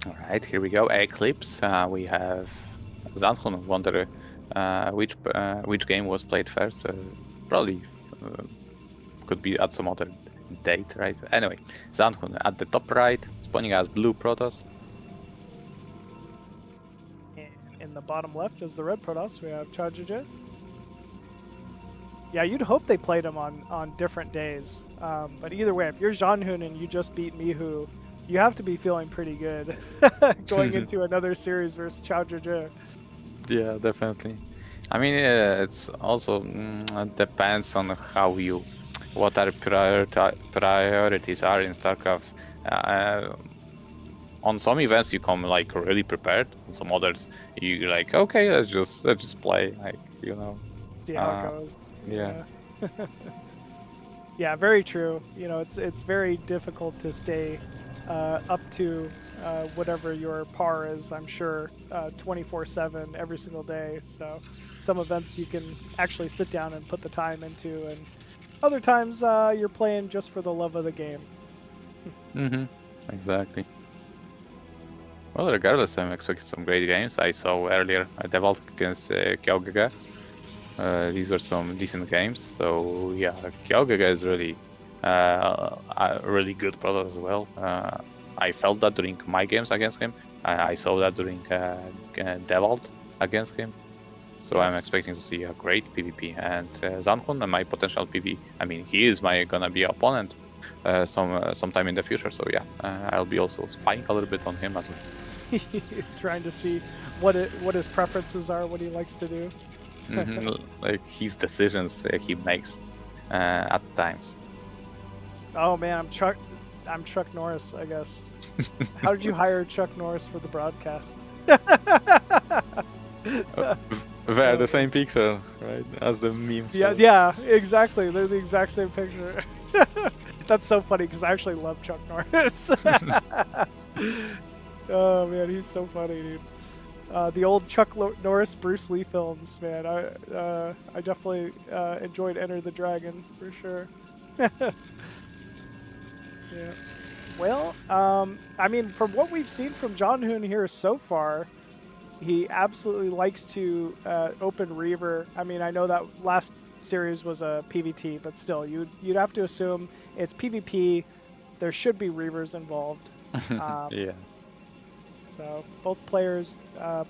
All right, here we go. Eclipse. We have Zhanhun. Wonder which game was played first. Probably could be at some other date, right? Anyway, Zhanhun at the top right, spawning as blue Protoss. And in the bottom left is the red Protoss. We have QiaoGege. Yeah, you'd hope they played them on different days. But either way, if you're Zhanhun and you just beat Mihu, you have to be feeling pretty good going into another series versus QiaoGege. Yeah, definitely. I mean, it's also depends on what our priorities are in StarCraft. On some events you come like really prepared. On some others you're like, okay, let's just play, like, See how it goes. Yeah. Yeah, very true. It's very difficult to stay up to whatever your par is, I'm sure, 24/7 every single day. So some events you can actually sit down and put the time into, and other times you're playing just for the love of the game. Exactly. Well, regardless, I'm expecting some great games. I saw earlier Dewalt against QiaoGege. These were some decent games. So yeah, QiaoGege is really a really good product as well. I felt that during my games against him. I saw that during Dewalt against him. So Yes. I'm expecting to see a great PvP. And Zhanhun and my potential PvP. I mean, he is gonna be opponent sometime in the future. So yeah, I'll be also spying a little bit on him as well. Trying to see what his preferences are, what he likes to do. Like his decisions he makes at times. Oh man, I'm Chuck Norris, I guess. How did you hire Chuck Norris for the broadcast? They're the same picture, right? As the memes. Yeah, exactly. They're the exact same picture. That's so funny because I actually love Chuck Norris. Oh man, he's so funny, dude. The old Chuck Norris, Bruce Lee films, man. I definitely enjoyed Enter the Dragon for sure. Yeah. Well, I mean, from what we've seen from Zhanhun here so far, he absolutely likes to open Reaver. I mean, I know that last series was a PvT, but still, you'd have to assume it's PvP. There should be Reavers involved. Yeah. So both players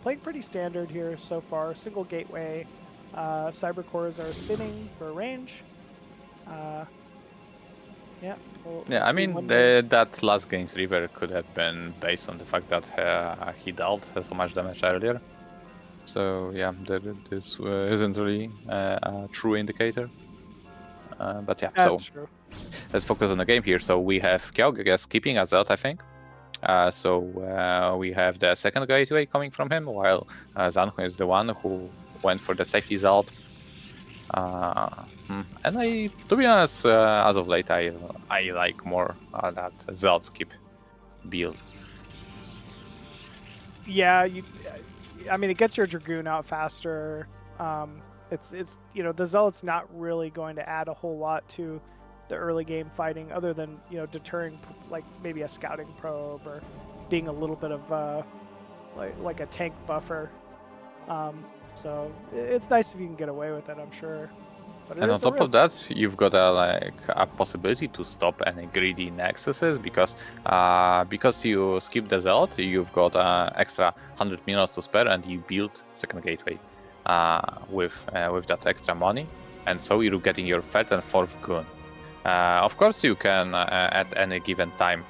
playing pretty standard here so far. Single gateway. Cyber cores are spinning for range. Yeah. I mean, that last game's Reaver could have been based on the fact that he dealt so much damage earlier. So yeah, this isn't really a true indicator. But yeah, That's true. Let's focus on the game here. So we have QiaoGege skipping as out, I think. So we have the second gateway coming from him, while Zhanhun is the one who went for the safety Zalt. And to be honest, as of late, I like more that Zalt skip build. Yeah, I mean, it gets your Dragoon out faster. It's the Zealot's not really going to add a whole lot to the early game fighting, other than deterring like maybe a scouting probe or being a little bit of like a tank buffer. So it's nice if you can get away with it, I'm sure. But and on top of that, you've got a possibility to stop any greedy nexuses because you skip the Zealot, you've got extra 100 minerals to spare, and you build second gateway with that extra money, and so you're getting your third and fourth goon. Of course, you can at any given time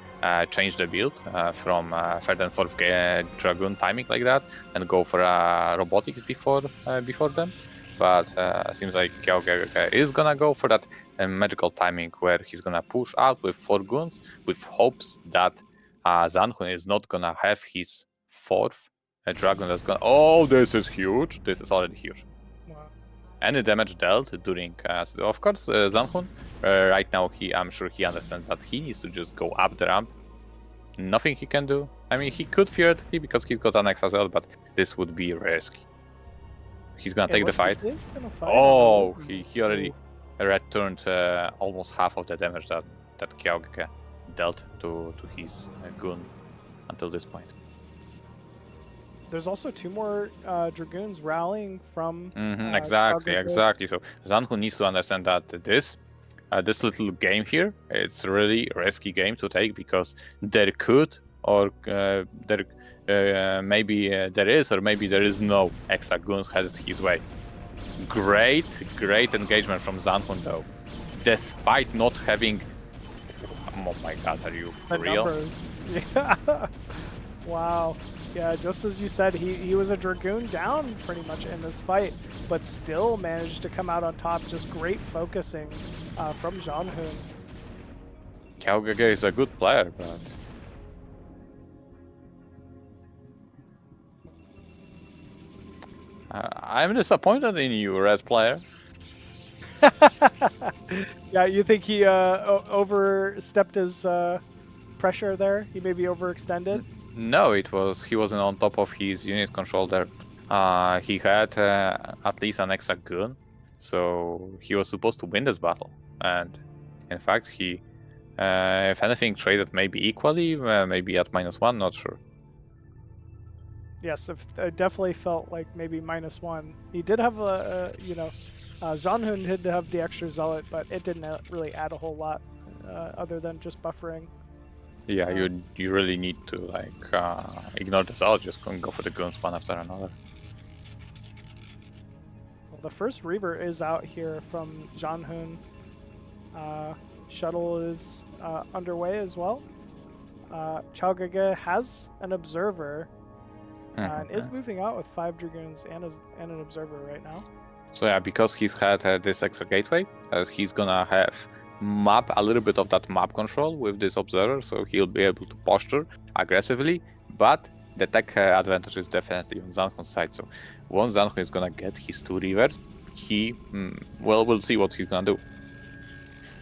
change the build from third and fourth Dragoon timing like that, and go for robotics before them. But seems like QiaoGege is gonna go for that magical timing where he's gonna push out with 4 goons with hopes that Zhanhun is not gonna have his fourth dragon that's gonna. Oh, this is huge! This is already huge. Wow. Any damage dealt during, of course, Zhanhun. Right now, I'm sure he understands that he needs to just go up the ramp. Nothing he can do. I mean, he could fear it because he's got an extra Zelt, but this would be risky. He's gonna take the fight. Oh, he already returned almost half of the damage that QiaoGege dealt to his goon until this point. There's also 2 more Dragoons rallying from Exactly, QiaoGege. exactly. So Zhanhun needs to understand that this little game here, it's a really risky game to take because there could or maybe there is or maybe there is no extra goons headed his way. Great engagement from Zhanhun though, despite not having. Oh my god, are you for real? Numbers. Yeah. Wow. Yeah, just as you said, he was a Dragoon down pretty much in this fight, but still managed to come out on top. Just great focusing from Zhanhun. QiaoGege is a good player, but I'm disappointed in you, red player. Yeah, you think he overstepped his pressure there? He maybe overextended? No, he wasn't on top of his unit control there. He had at least an extra gun, so he was supposed to win this battle. And in fact, he, if anything, traded maybe equally, maybe at -1, not sure. Yes, it definitely felt like maybe -1. He did have Zhanhun did have the extra zealot, but it didn't really add a whole lot other than just buffering. Yeah, you really need to like ignore the zealot, just go for the guns one after another. Well, the first Reaver is out here from Zhanhun. Shuttle is underway as well. QiaoGege has an observer and is moving out with 5 Dragoons and an observer right now. So yeah, because he's had this extra gateway, he's gonna have a little bit of that map control with this observer, so he'll be able to posture aggressively, but the tech advantage is definitely on Zhanhun's side. So once Zhanhun is gonna get his 2 rivers, we'll see what he's gonna do.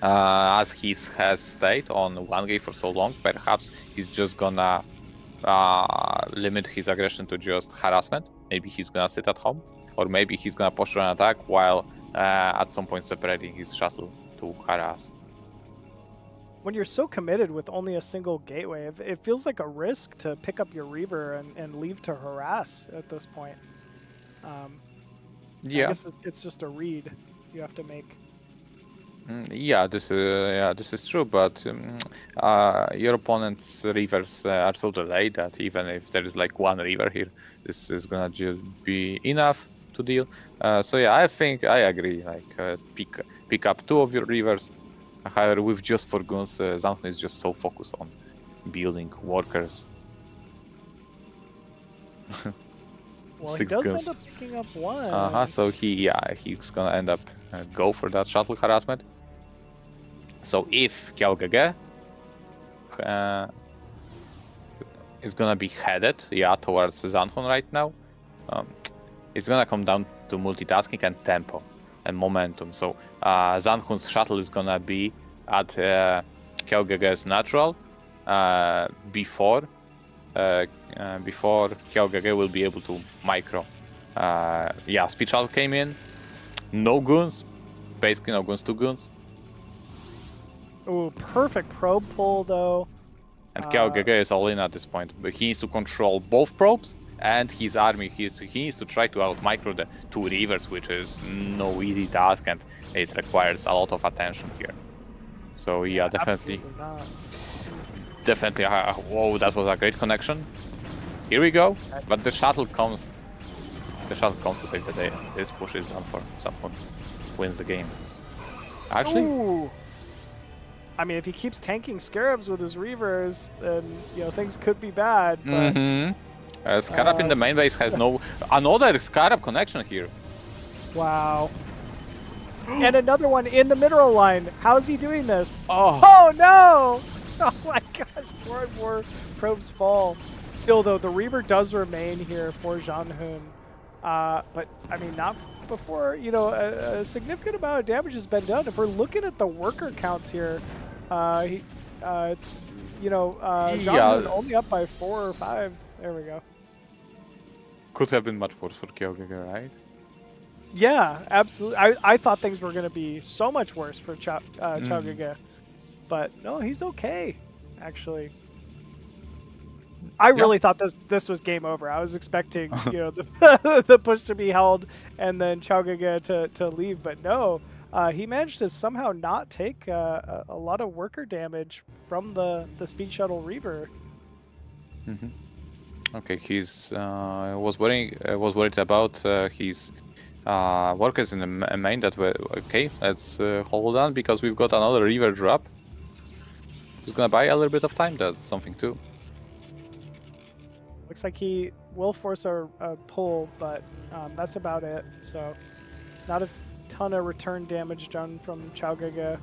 As he has stayed on 1 gate for so long, perhaps he's just gonna limit his aggression to just harassment. Maybe he's gonna sit at home, or maybe he's gonna posture an attack while at some point separating his shuttle to harass. When you're so committed with only a single gateway, it feels like a risk to pick up your Reaver and leave to harass at this point. Yeah, I guess it's just a read you have to make. Yeah, this is true, but your opponent's rivers are so delayed that even if there is like 1 river here, this is gonna just be enough to deal. So yeah, I think I agree. Like pick up 2 of your rivers. However, with just 4 guns, Zhanhun is just so focused on building workers. Well, 6 he does guns. end up picking up 1. So he's gonna end up go for that shuttle harassment. So if QiaoGege is gonna be headed, towards Zhanhun right now, it's gonna come down to multitasking and tempo and momentum. So Zhanhun's shuttle is gonna be at QiaoGege's natural before QiaoGege will be able to micro. Speed shuttle came in, no goons, basically no goons, 2 goons. Ooh, perfect probe pull though. And QiaoGege is all in at this point, but he needs to control both probes and his army. He needs to try to out micro the 2 rivers, which is no easy task, and it requires a lot of attention here. So yeah, definitely. Definitely. Whoa, that was a great connection. Here we go, but the shuttle comes. The shuttle comes to save the day. This push is done for. Someone wins the game. Actually. Ooh. I mean, if he keeps tanking Scarabs with his Reavers, then things could be bad. But, Scarab in the main base has another Scarab connection here. Wow. And another one in the mineral line. How's he doing this? Oh no! Oh my gosh, more and more probes fall. Still though, the Reaver does remain here for Zhanhun. But I mean, not before a significant amount of damage has been done. If we're looking at the worker counts here, it's Zhanhun only up by 4 or 5. There we go. Could have been much worse for QiaoGege, right? Yeah, absolutely. I thought things were going to be so much worse for QiaoGege, but no, he's okay, actually. I really thought this was game over. I was expecting, you know, the push to be held and then QiaoGege to leave, but no. He managed to somehow not take a lot of worker damage from the speed shuttle Reaver. Okay, he's was worried about his workers in the main that were okay. Let's hold on because we've got another Reaver drop. He's gonna buy a little bit of time. That's something too. Looks like he will force a pull, but that's about it. So not a ton of return damage done from QiaoGege.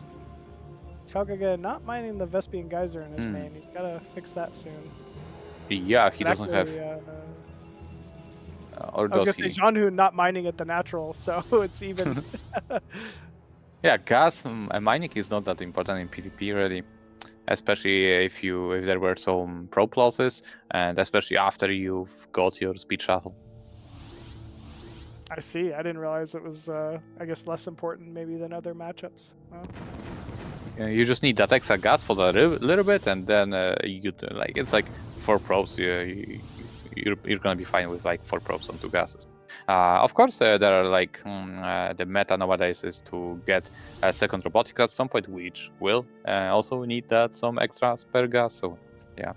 QiaoGege not mining the Vespian Geyser in his main. He's got to fix that soon. Yeah, he doesn't have... or I was going to say Zhanhun not mining at the natural, so it's even... Yeah, gas mining is not that important in PvP, really. Especially if there were some probe losses, and especially after you've got your speed shuttle. I see. I didn't realize it was, I guess, less important maybe than other matchups. Well. Yeah, you just need that extra gas for a little bit, and then it's like 4 probes. You're gonna be fine with like 4 probes on 2 gases. Of course, there are like the meta nowadays is to get a second robotic at some point, which will also need that some extra spare gas. So yeah,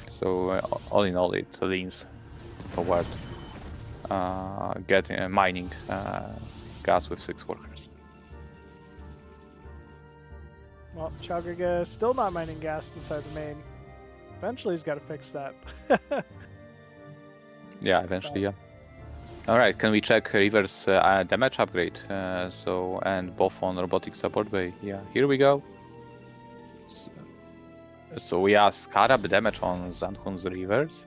so all in all, it leans toward getting mining gas with 6 workers. Well, QiaoGege still not mining gas inside the main. Eventually, he's got to fix that. Yeah, eventually, yeah. All right, can we check Reaver's damage upgrade? And both on robotic support bay. Yeah, here we go. So yeah, Scarab damage on Zhanhun's Reavers,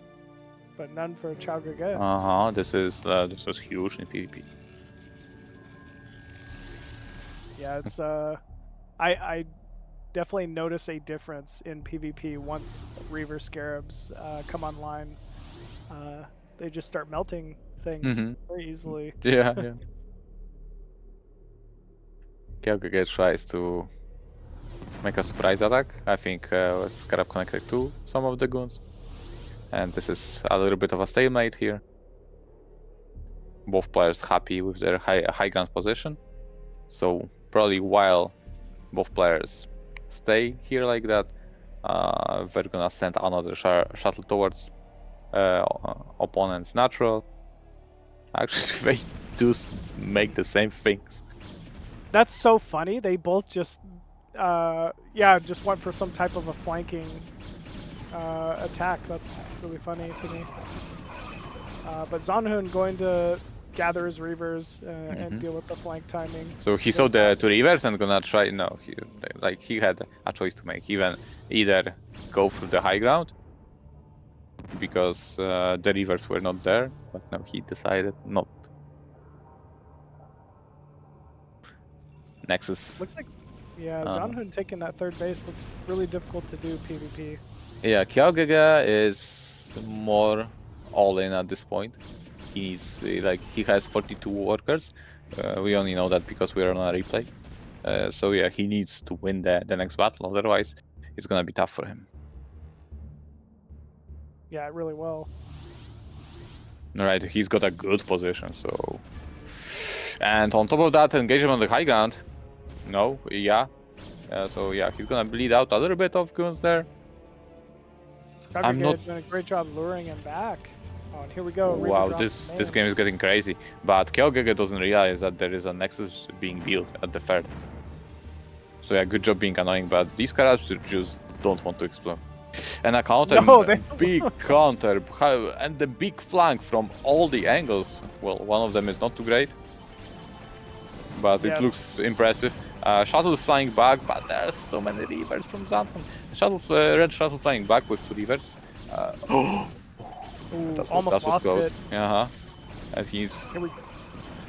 but none for QiaoGege. This is huge in PvP. Yeah, it's I definitely notice a difference in PvP once Reaver Scarabs come online. They just start melting things very easily. Yeah, yeah. QiaoGege tries to make a surprise attack. I think Scarab connected to some of the goons. And this is a little bit of a stalemate here. Both players happy with their high ground position. So probably while both players stay here like that, we're gonna send another shuttle towards opponent's natural. Actually, they do make the same things. That's so funny. They both just just went for some type of a flanking attack. That's really funny to me. But Zhanhun going to gather his Reavers and deal with the flank timing. So he saw the 2 Reavers and gonna try. No, he had a choice to make. Either go through the high ground because the Reavers were not there, but no, he decided not. Nexus. Looks like, yeah, Zhanhun taking that 3rd base. That's really difficult to do PvP. Yeah, QiaoGege is more all in at this point. He has 42 workers. We only know that because we're on a replay. So yeah, he needs to win the next battle. Otherwise, it's gonna be tough for him. Yeah, it really will. Alright, he's got a good position, so... And on top of that, engagement on the high ground. No, yeah. So yeah, he's gonna bleed out a little bit of goons there. I'm not doing a great job luring him back. Oh, and here we go. Wow, this game is getting crazy. But QiaoGege doesn't realize that there is a Nexus being built at the 3rd. So yeah, good job being annoying, but these characters just don't want to explode. And a counter, big counter, and the big flank from all the angles. Well, one of them is not too great, but it looks impressive. Shuttle flying back, but there's so many Reavers from Zhanhun. Red shuttle flying back with 2 Reavers. Almost lost it. And he's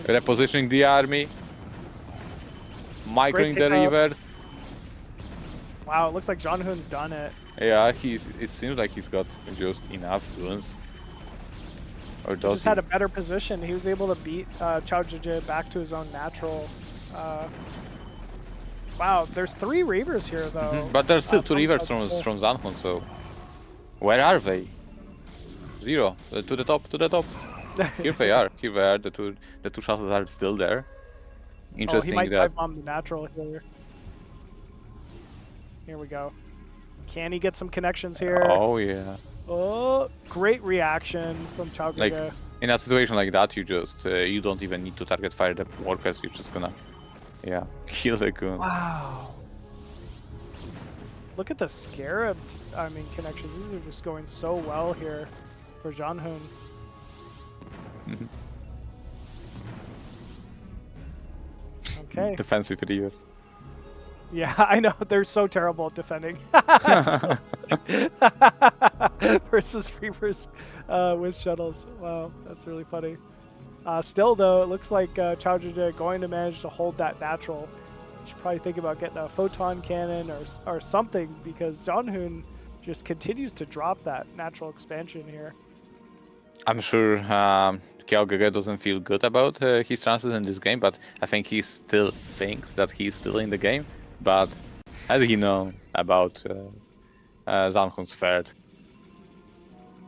repositioning the army, microing the Reavers. Wow, it looks like Zhanhun's done it. Yeah, it seems like he's got just enough goons. Or does he? Just had a better position. He was able to beat QiaoGege back to his own natural. Wow, there's 3 Reavers here though. But there's still 2 Reavers from Zhanhun, so where are they? Zero, to the top, to the top. Here they are. Here they are. The two shuttles are still there. Oh, he Interesting might that. dive bomb the natural here. Here we go. Can he get some connections here? Oh yeah. Oh, great reaction from QiaoGege. Like in a situation like that, you just you don't even need to target fire the workers. You're just gonna, yeah, kill the goons. Wow. Look at the scarab. I mean, connections. These are just going so well here for Zhanhun. Okay. Defensive reavers. Yeah, I know. They're so terrible at defending. Versus Reavers with shuttles. Wow, that's really funny. Still, though, it looks like QiaoGege going to manage to hold that natural. Should probably think about getting a photon cannon or something, because Zhanhun just continues to drop that natural expansion here. I'm sure QiaoGege doesn't feel good about his chances in this game, but I think he still thinks that he's still in the game. But had he known about Zhanhun's third,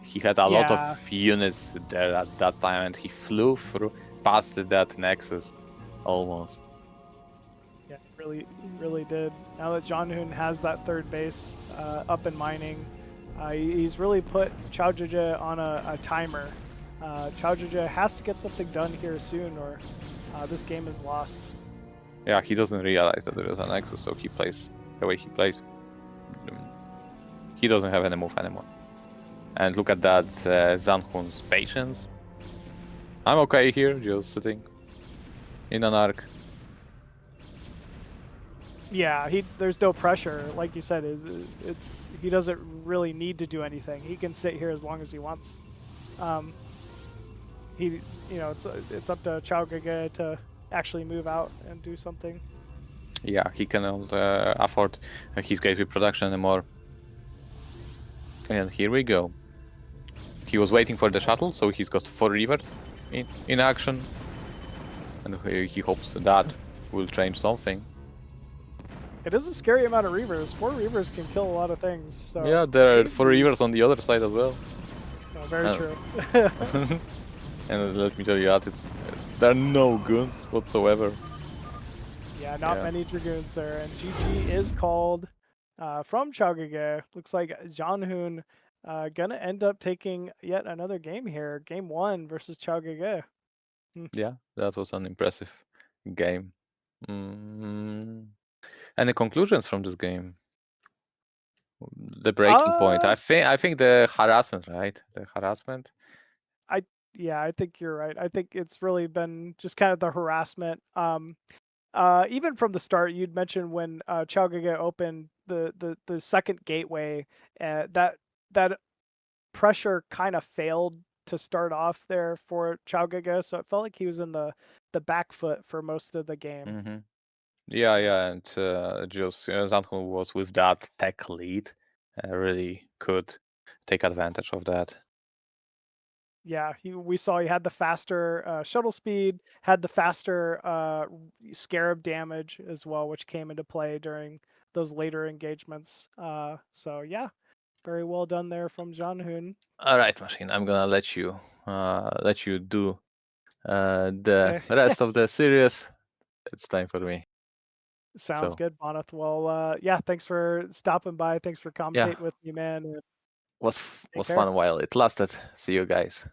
he had a lot of units there at that time, and he flew through past that nexus almost. Yeah, really did. Now that Zhanhun has that third base up and mining, he's really put QiaoGege on a timer. QiaoGege has to get something done here soon, or this game is lost. Yeah, he doesn't realize that there is an nexus, so he plays the way he plays. He doesn't have any move anymore. And look at that Zhanhun's patience. I'm okay here, just sitting in an arc. Yeah, there's no pressure, like you said. He doesn't really need to do anything. He can sit here as long as he wants. It's up to QiaoGege to actually move out and do something. Yeah, he cannot afford his gateway production anymore. And here we go. He was waiting for the shuttle, so he's got 4 reavers in action. And he hopes that will change something. It is a scary amount of reavers. 4 reavers can kill a lot of things. So yeah, there are 4 reavers on the other side as well. Oh, very true. And let me tell you that there are no goons whatsoever. Yeah, not many dragoons there. And GG is called from QiaoGege. Looks like Zhanhun gonna end up taking yet another game here. Game 1 versus QiaoGege. Yeah, that was an impressive game. Any conclusions from this game? The breaking point. I think the harassment, right? The harassment. Yeah, I think you're right. I think it's really been just kind of the harassment. Even from the start, you'd mentioned when QiaoGege opened the second gateway, that pressure kind of failed to start off there for QiaoGege, so it felt like he was in the back foot for most of the game. Yeah, and just Zhanhun was with that tech lead, really could take advantage of that. Yeah, we saw he had the faster shuttle speed, had the faster scarab damage as well, which came into play during those later engagements. So yeah, very well done there from Zhanhun. All right, Machine, I'm gonna let you do the rest of the series. It's time for me. Sounds good, Bonyth. Well, yeah, thanks for stopping by. Thanks for commentating with me, man. Was fun while it lasted. See you guys.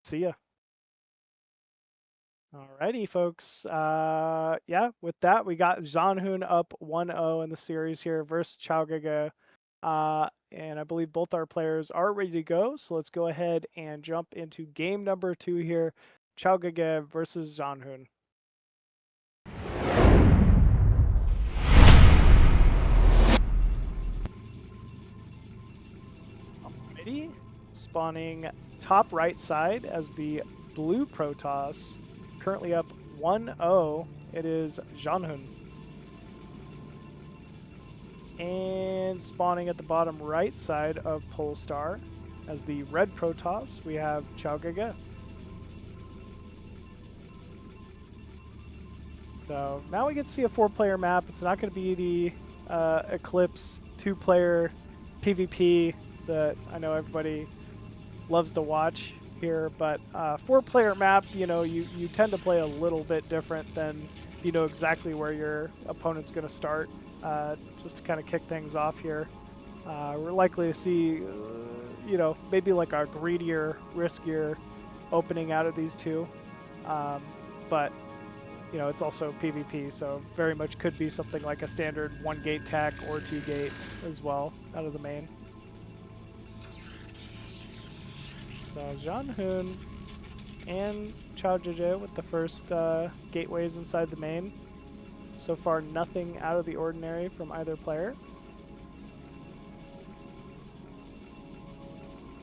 See ya. Alrighty, folks. Yeah, with that, we got Zhanhun up 1-0 in the series here versus QiaoGege. And I believe both our players are ready to go. So let's go ahead and jump into game number 2 here. QiaoGege versus Zhanhun. Alrighty. Spawning top right side as the blue Protoss. Currently up 1-0. It is Zhanhun. And spawning at the bottom right side of Polestar as the red Protoss, we have QiaoGege. So now we get to see a 4-player map. It's not going to be the Eclipse 2-player PvP that I know everybody loves to watch here. But 4-player map, you know, you tend to play a little bit different than you know exactly where your opponent's going to start. Just to kind of kick things off here, we're likely to see, you know, maybe like a greedier, riskier opening out of these two. But you know, it's also PvP, so very much could be something like a standard 1-gate tech or 2-gate as well out of the main. So Zhanhun and QiaoGege with the first gateways inside the main. So far, nothing out of the ordinary from either player.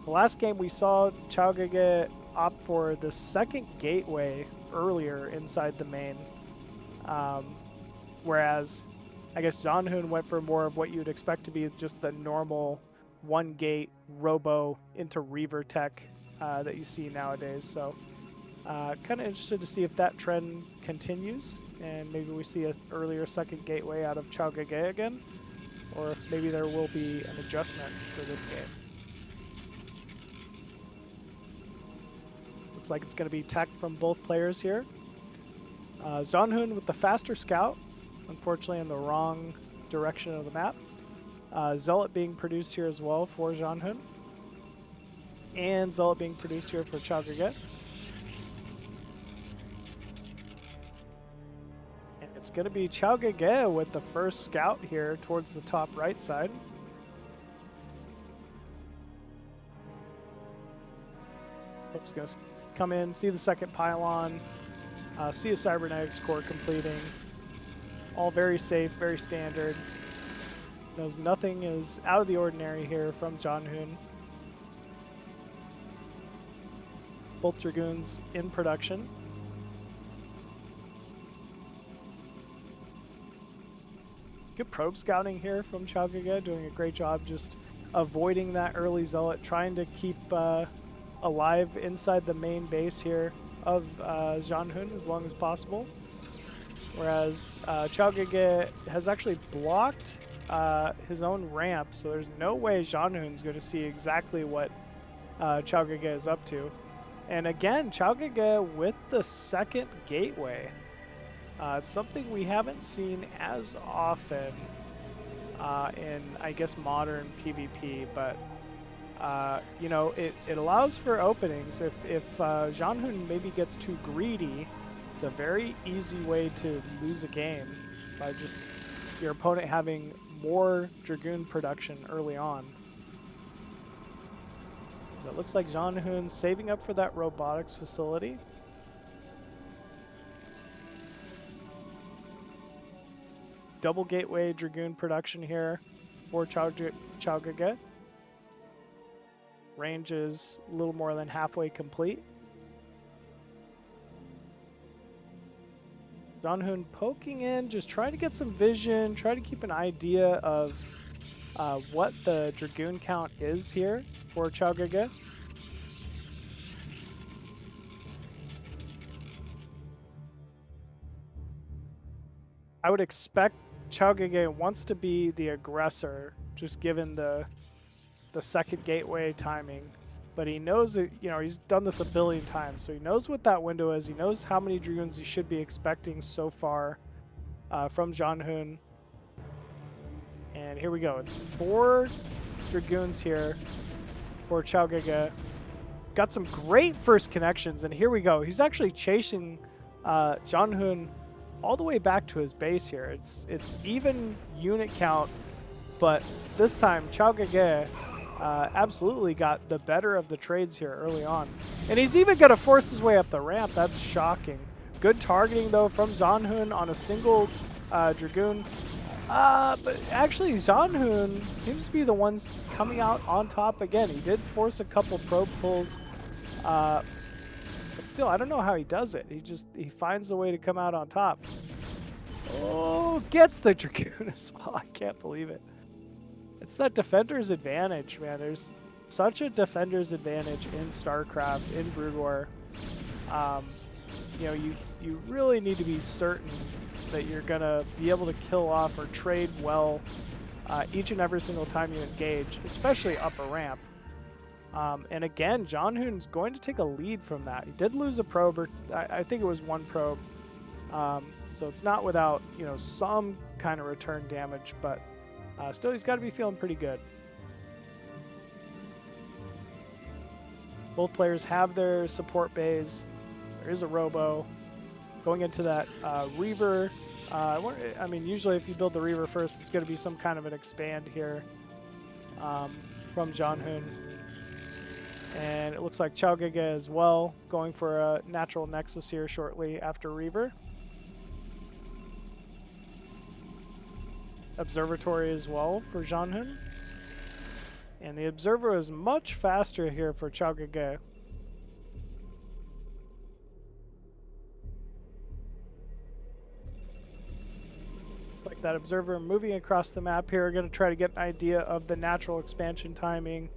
The last game we saw QiaoGege opt for the second gateway earlier inside the main, whereas I guess Zhanhun went for more of what you'd expect to be just the normal 1-gate robo into reaver tech that you see nowadays. So kind of interested to see if that trend continues and maybe we see an earlier second gateway out of QiaoGege again, or if maybe there will be an adjustment for this game. Looks like it's going to be tech from both players here. Zhanhun with the faster scout, unfortunately in the wrong direction of the map. Zealot being produced here as well for Zhanhun. And Zealot being produced here for QiaoGege. And it's going to be QiaoGege with the first scout here towards the top right side. Hope's going to come in, see the second pylon, see a cybernetics core completing. All very safe, very standard. Knows nothing is out of the ordinary here from Zhanhun. Both Dragoons in production. Good probe scouting here from QiaoGege, doing a great job just avoiding that early Zealot, trying to keep alive inside the main base here of Zhanhun as long as possible. Whereas QiaoGege has actually blocked his own ramp, so there's no way Zhanhun's going to see exactly what QiaoGege is up to. And again, QiaoGege with the second gateway. It's something we haven't seen as often in, I guess, modern PvP, but you know, it allows for openings. If Zhanhun maybe gets too greedy, it's a very easy way to lose a game by just your opponent having more Dragoon production early on. It looks like Zhanhun's saving up for that robotics facility. Double gateway Dragoon production here for QiaoGege. Range is a little more than halfway complete. Zhanhun poking in, just trying to get some vision, try to keep an idea of what the Dragoon count is here for QiaoGege. I would expect QiaoGege wants to be the aggressor, just given the second gateway timing. But he knows that, you know, he's done this a billion times, so he knows what that window is. He knows how many Dragoons he should be expecting so far from Zhanhun. And here we go. It's 4 Dragoons here for QiaoGege. Got some great first connections, and here we go. He's actually chasing Zhanhun all the way back to his base here. It's even unit count, but this time QiaoGege absolutely got the better of the trades here early on. And he's even going to force his way up the ramp. That's shocking. Good targeting, though, from Zhanhun on a single Dragoon. But actually, Zhanhun seems to be the ones coming out on top again. He did force a couple probe pulls. But still, I don't know how he does it. He finds a way to come out on top. Oh, gets the Dragoon as well. I can't believe it. It's that defender's advantage, man. There's such a defender's advantage in StarCraft, in Broodwar. You know, you really need to be certain that you're gonna be able to kill off or trade well each and every single time you engage, especially up a ramp. And again, Zhanhun's going to take a lead from that. He did lose a probe, or I think it was one probe. So it's not without, you know, some kind of return damage, but still he's got to be feeling pretty good. Both players have their support bays. There is a Robo. Going into that Reaver. I mean, usually if you build the Reaver first, it's going to be some kind of an expand here from Zhanhun. And it looks like QiaoGege as well, going for a natural Nexus here shortly after Reaver. Observatory as well for Zhanhun. And the Observer is much faster here for QiaoGege. Looks like that Observer moving across the map here. We're going to try to get an idea of the natural expansion timing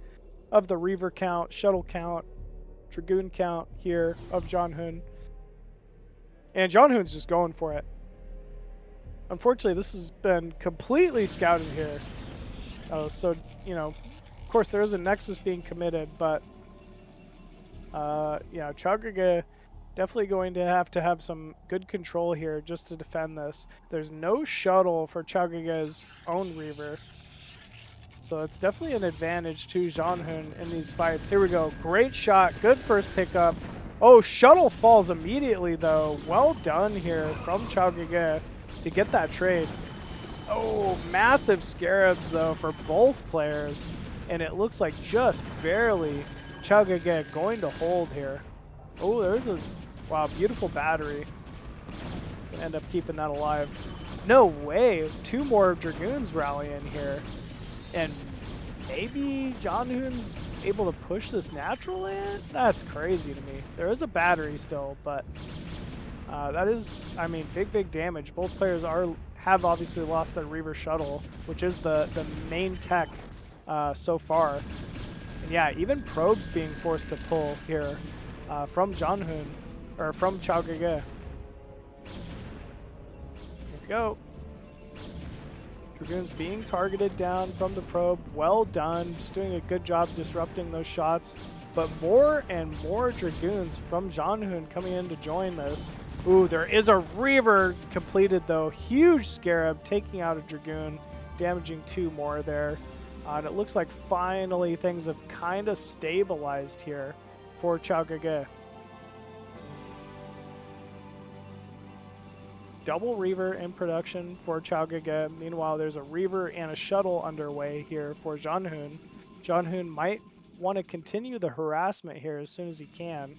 of the Reaver count, shuttle count, Dragoon count here of Zhanhun. And Zhanhun's just going for it. Unfortunately, this has been completely scouted here. Oh, so, you know, of course there is a Nexus being committed, but yeah, QiaoGege definitely going to have some good control here just to defend this. There's no shuttle for QiaoGege's own Reaver. So it's definitely an advantage to Zhanhun in these fights. Here we go. Great shot. Good first pickup. Oh, shuttle falls immediately, though. Well done here from QiaoGege to get that trade. Oh, massive scarabs, though, for both players. And it looks like just barely QiaoGege going to hold here. Oh, there's a, wow, beautiful battery. End up keeping that alive. No way. 2 more Dragoons rallying here. And maybe Zhanhun's able to push this natural in? That's crazy to me. There is a battery still, but that is, I mean, big damage. Both players have obviously lost their Reaver shuttle, which is the main tech so far. And yeah, even probes being forced to pull here from Zhanhun, or from QiaoGege. Here we go. Dragoons being targeted down from the probe. Well done. Just doing a good job disrupting those shots. But more and more Dragoons from Zhanhun coming in to join this. Ooh, there is a Reaver completed, though. Huge Scarab taking out a Dragoon, damaging 2 more there. And it looks like finally things have kind of stabilized here for QiaoGege. Double Reaver in production for QiaoGege. Meanwhile, there's a Reaver and a shuttle underway here for Zhanhun. Zhanhun might want to continue the harassment here as soon as he can.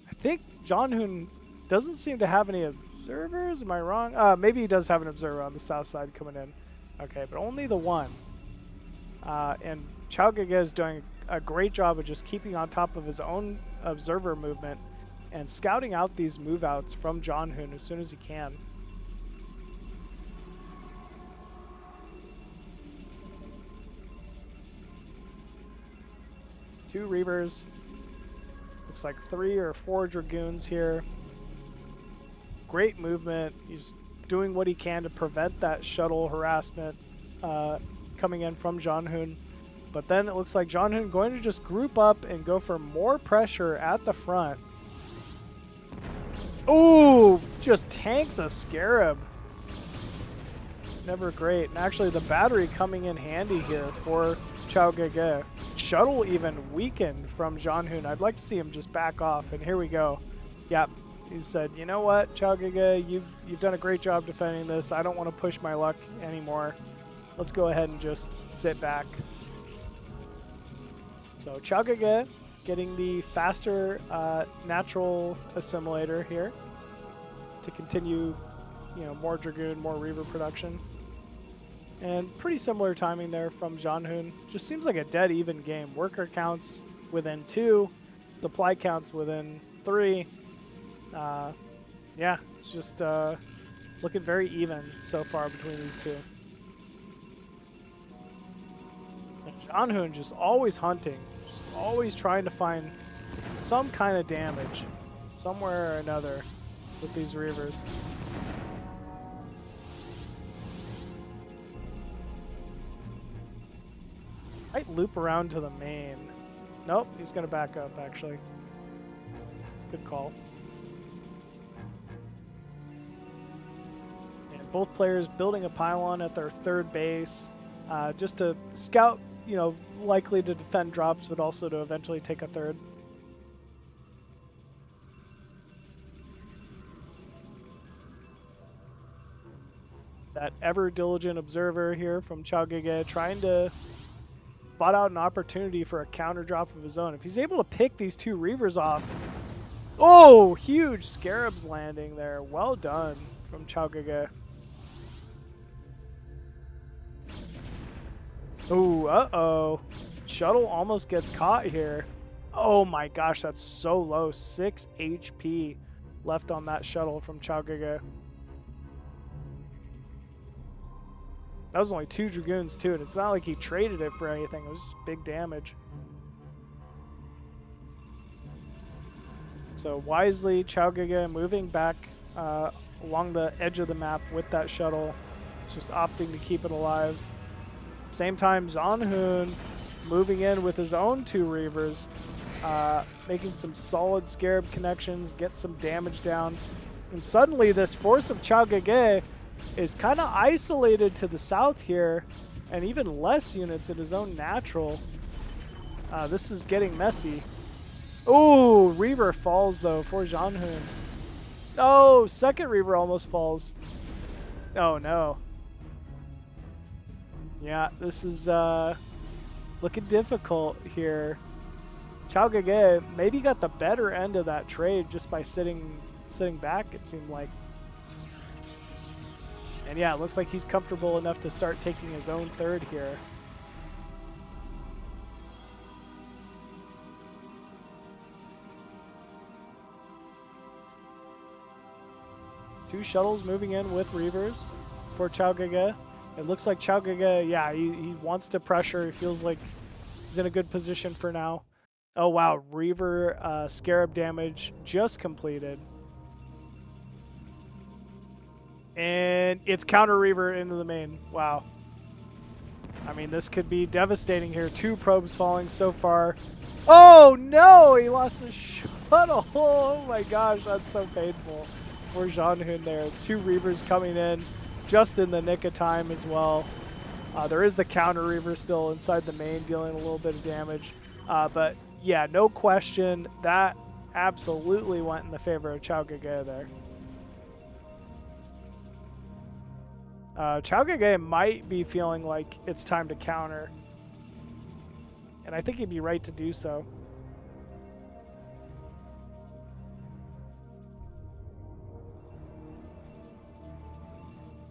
I think Zhanhun doesn't seem to have any observers. Am I wrong? Maybe he does have an observer on the south side coming in. Okay, but only the one. And QiaoGege is doing a great job of just keeping on top of his own observer movement and scouting out these move outs from Zhanhun as soon as he can. Two Reavers. Looks like 3 or 4 Dragoons here. Great movement. He's doing what he can to prevent that shuttle harassment coming in from Zhanhun. But then it looks like Zhanhun going to just group up and go for more pressure at the front. Ooh, just tanks a Scarab. Never great. And actually the battery coming in handy here for QiaoGege. Shuttle even weakened from Zhanhun. I'd like to see him just back off. And here we go. Yep. He said, you know what, QiaoGege, you've done a great job defending this. I don't want to push my luck anymore. Let's go ahead and just sit back. So QiaoGege getting the faster natural assimilator here to continue, you know, more Dragoon, more Reaver production. And pretty similar timing there from Zhanhun. Just seems like a dead even game. Worker counts within 2, supply counts within 3. Yeah, it's just looking very even so far between these two. And Zhanhun just always hunting. Just always trying to find some kind of damage somewhere or another with these Reavers. Might loop around to the main. Nope, he's going to back up, actually. Good call. And both players building a pylon at their third base, just to scout, you know, likely to defend drops, but also to eventually take a third. That ever diligent observer here from QiaoGege trying to spot out an opportunity for a counter drop of his own. If he's able to pick these two Reavers off, oh, huge Scarabs landing there. Well done from QiaoGege. Ooh, uh-oh. Shuttle almost gets caught here. Oh my gosh, that's so low. 6 HP left on that shuttle from QiaoGege. That was only 2 Dragoons too, and it's not like he traded it for anything. It was just big damage. So wisely, QiaoGege moving back along the edge of the map with that shuttle, just opting to keep it alive. Same time, Zhanhun moving in with his own 2 Reavers, making some solid Scarab connections, get some damage down. And suddenly this force of QiaoGege is kind of isolated to the south here, and even less units in his own natural. This is getting messy. Ooh, Reaver falls though for Zhanhun. Oh, second Reaver almost falls. Oh no. Yeah, this is looking difficult here. QiaoGege maybe got the better end of that trade just by sitting back, it seemed like. And yeah, it looks like he's comfortable enough to start taking his own third here. Two shuttles moving in with Reavers for QiaoGege. It looks like QiaoGege, yeah, he wants to pressure. He feels like he's in a good position for now. Oh wow, Reaver Scarab damage just completed. And it's counter Reaver into the main. Wow. I mean, this could be devastating here. 2 probes falling so far. Oh no, he lost his shuttle. Oh my gosh, that's so painful for Zhanhun there. 2 Reavers coming in just in the nick of time as well. There is the counter Reaver still inside the main dealing a little bit of damage. But yeah, no question, that absolutely went in the favor of QiaoGege there. QiaoGege might be feeling like it's time to counter. And I think he'd be right to do so.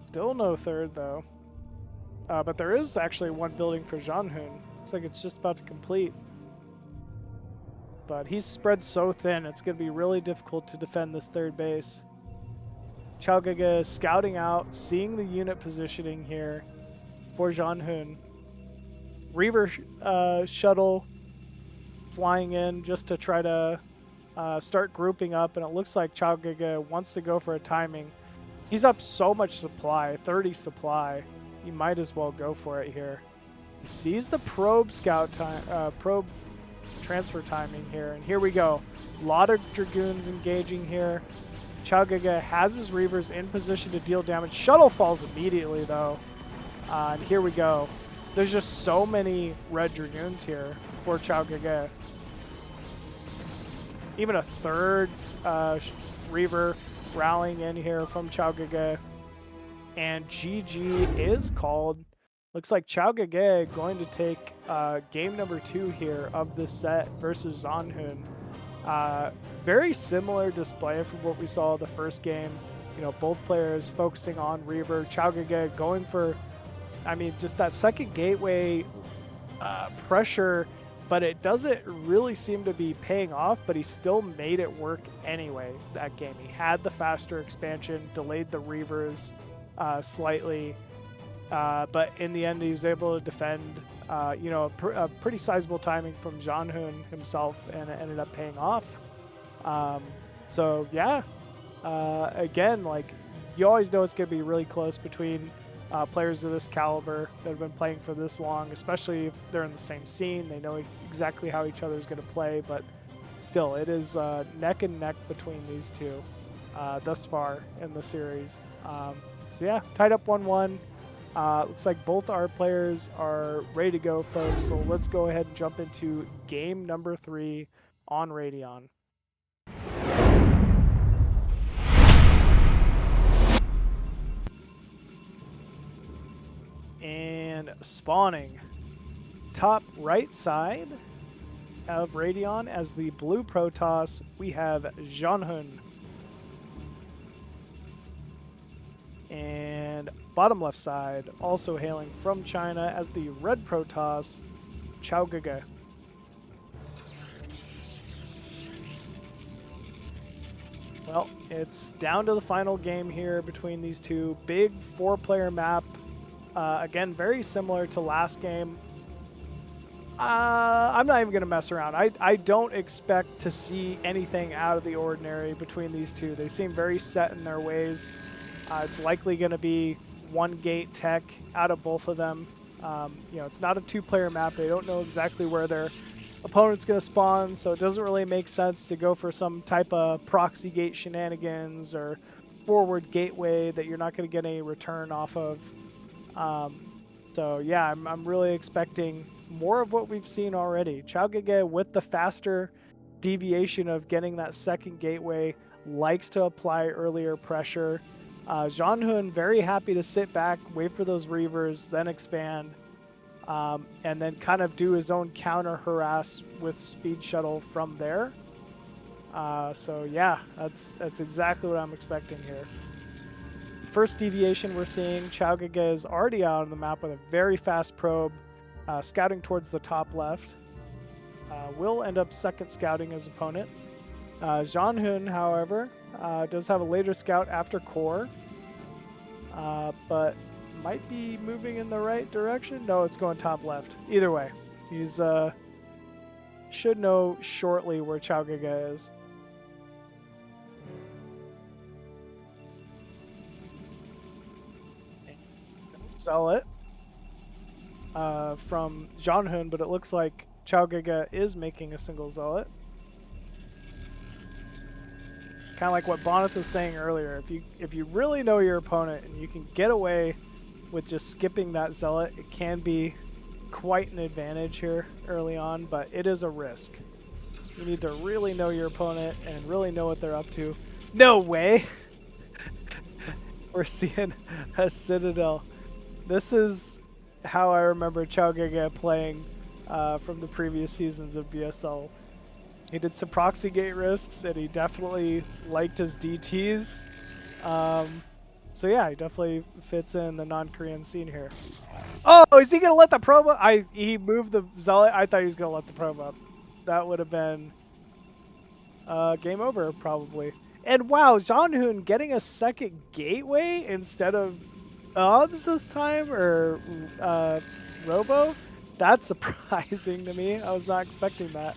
Still no third though. But there is actually 1 building for Zhanhun. Looks like it's just about to complete. But he's spread so thin, it's going to be really difficult to defend this third base. QiaoGege scouting out, seeing the unit positioning here for Zhanhun. Reaver shuttle flying in just to try to start grouping up, and it looks like QiaoGege wants to go for a timing. He's up so much supply, 30 supply. He might as well go for it here. He sees the probe scout time, probe transfer timing here, and here we go. A lot of Dragoons engaging here. QiaoGege has his Reavers in position to deal damage. Shuttle falls immediately though. And here we go. There's just so many red Dragoons here for QiaoGege. Even a third Reaver rallying in here from QiaoGege. And GG is called. Looks like QiaoGege going to take game number 2 here of this set versus Zhanhun. Very similar display from what we saw the first game. You know, both players focusing on Reaver. QiaoGege going for, I mean, just that second gateway pressure, but it doesn't really seem to be paying off, but he still made it work anyway that game. He had the faster expansion, delayed the Reavers slightly, but in the end he was able to defend, you know, a pretty sizable timing from Zhanhun himself, and it ended up paying off. So yeah, again, like, you always know it's going to be really close between players of this caliber that have been playing for this long, especially if they're in the same scene. They know exactly how each other is going to play, but still, it is neck and neck between these two thus far in the series. So yeah, tied up 1-1. Looks like both our players are ready to go, folks. So let's go ahead and jump into game number 3 on Radeon. And spawning top right side of Radeon as the blue Protoss, we have Zhanhun. And bottom left side, also hailing from China as the red Protoss, QiaoGege. Well, it's down to the final game here between these two. Big 4-player map. Again, very similar to last game. I'm not even going to mess around. I don't expect to see anything out of the ordinary between these two. They seem very set in their ways. It's likely going to be one gate tech out of both of them. You know, it's not a 2-player map. They don't know exactly where their opponent's going to spawn, so it doesn't really make sense to go for some type of proxy gate shenanigans or forward gateway that you're not going to get any return off of. So yeah, I'm really expecting more of what we've seen already. QiaoGege, with the faster deviation of getting that second gateway, likes to apply earlier pressure. Zhanhun, very happy to sit back, wait for those Reavers, then expand, and then kind of do his own counter harass with Speed Shuttle from there. So yeah, that's exactly what I'm expecting here. First deviation we're seeing, QiaoGege is already out on the map with a very fast probe, scouting towards the top left. Will end up second scouting his opponent. Zhanhun, however, does have a later scout after core, but might be moving in the right direction. No, it's going top left. Either way, he's should know shortly where QiaoGege is. Zealot from Zhanhun, but it looks like QiaoGege is making a single Zealot. Kind of like what Bonyth was saying earlier. If you really know your opponent and you can get away with just skipping that Zealot, it can be quite an advantage here early on, but it is a risk. You need to really know your opponent and really know what they're up to. No way! We're seeing a Citadel. This is how I remember QiaoGege playing from the previous seasons of BSL. He did some proxy gate risks, and he definitely liked his DTs. So yeah, he definitely fits in the non-Korean scene here. Oh, is he going to let the probe up? He moved the Zealot. I thought he was going to let the probe up. That would have been game over, probably. And wow, Zhanhun getting a second gateway instead of Obs this time, or Robo? That's surprising to me. I was not expecting that.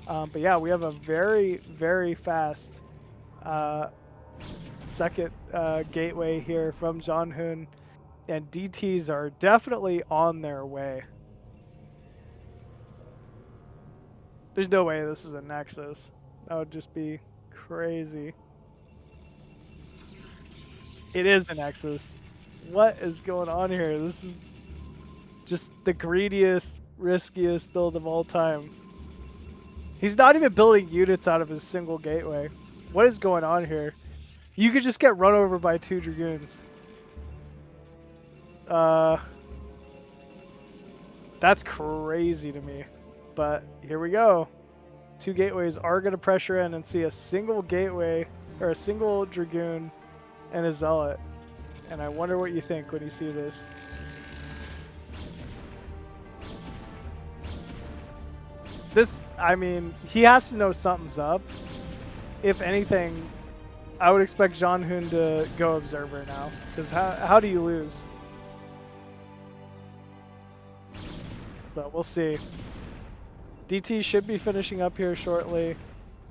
But yeah, we have a very, very fast second gateway here from Zhanhun, and DTs are definitely on their way. There's no way this is a Nexus. That would just be crazy. It is a Nexus. What is going on here? This is just the greediest, riskiest build of all time. He's not even building units out of his single gateway. What is going on here? You could just get run over by 2 Dragoons. That's crazy to me. But here we go. 2 gateways are going to pressure in and see a single gateway, or a single Dragoon and a Zealot. And I wonder what you think when you see this. This, I mean, he has to know something's up. If anything, I would expect Zhanhun to go Observer now. Because how do you lose? So we'll see. DT should be finishing up here shortly.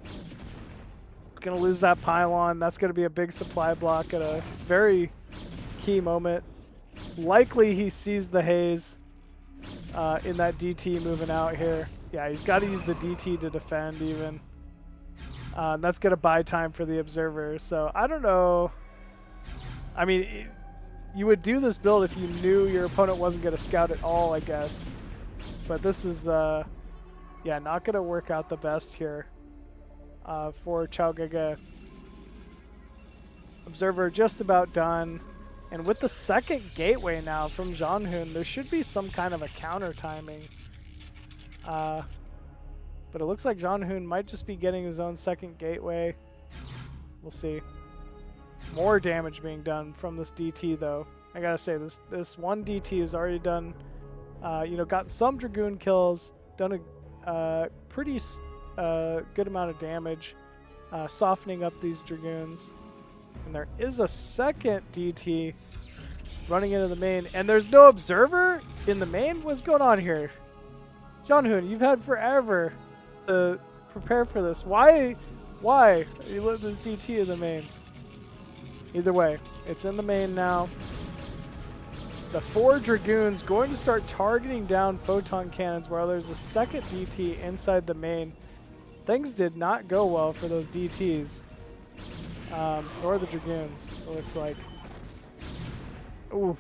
It's going to lose that pylon. That's going to be a big supply block at a very key moment. Likely he sees the haze in that DT moving out here. Yeah, he's got to use the DT to defend even. That's going to buy time for the observer. So I don't know. I mean, you would do this build if you knew your opponent wasn't going to scout at all, I guess. But this is, yeah, not going to work out the best here for QiaoGege. Observer just about done. And with the second gateway now from Zhanhun, there should be some kind of a counter timing. But it looks like Zhanhun might just be getting his own second gateway. We'll see. More damage being done from this DT though. I gotta say, this one DT has already done, you know, gotten some Dragoon kills, done a pretty good amount of damage, softening up these Dragoons. And there is a second DT running into the main, and there's no observer in the main? What's going on here? Zhanhun, you've had forever to prepare for this. Why you let this DT in the main? Either way, it's in the main now. The 4 Dragoons going to start targeting down photon cannons while there's a second DT inside the main. Things did not go well for those DTs. Or the Dragoons, it looks like. Oof.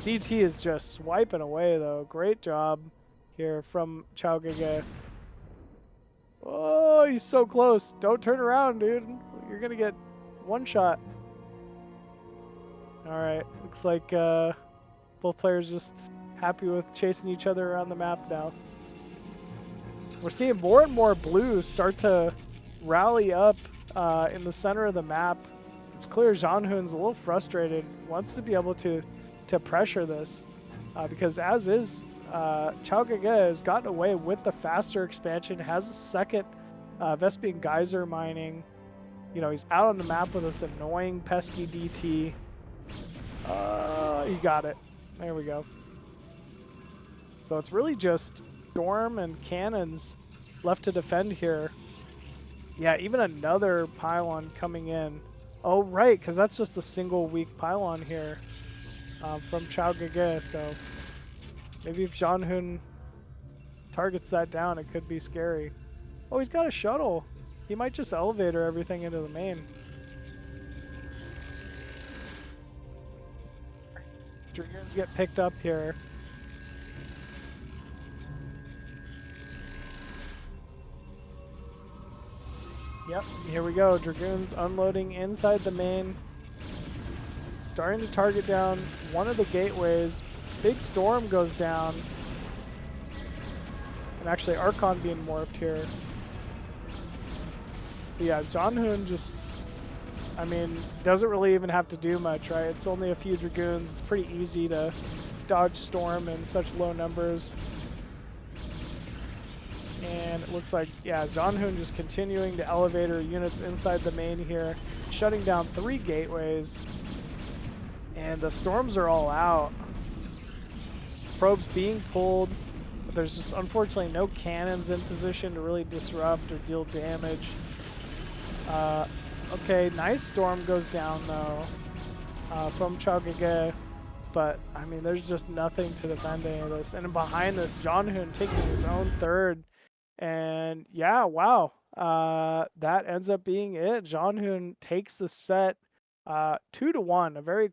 DT is just swiping away though. Great job here from QiaoGege. Oh, he's so close. Don't turn around, dude. You're gonna get one shot. Alright, looks like both players just happy with chasing each other around the map now. We're seeing more and more blues start to rally up in the center of the map. It's clear Zhanhun's a little frustrated, wants to be able to pressure this because as is, QiaoGege has gotten away with the faster expansion, has a second Vespian Geyser mining. You know, he's out on the map with this annoying pesky DT. He got it. There we go. So it's really just Storm and Cannons left to defend here. Yeah, even another pylon coming in. Oh, right, because that's just a single weak pylon here from QiaoGege. So maybe if Zhanhun targets that down, it could be scary. Oh, he's got a shuttle. He might just elevator everything into the main. Dragoons get picked up here. Yep, here we go. Dragoons unloading inside the main. Starting to target down one of the gateways. Big Storm goes down. And actually Archon being morphed here. But yeah, Zhanhun just, I mean, doesn't really even have to do much, right? It's only a few Dragoons. It's pretty easy to dodge Storm in such low numbers. And it looks like, yeah, Zhanhun just continuing to elevator units inside the main here, shutting down 3 gateways. And the Storms are all out. Probes being pulled, but there's just unfortunately no cannons in position to really disrupt or deal damage. Okay, nice Storm goes down though from QiaoGege. But, I mean, there's just nothing to defend any of this. And behind this, Zhanhun taking his own third. And yeah, wow, that ends up being it. Zhanhun takes the set 2-1, a very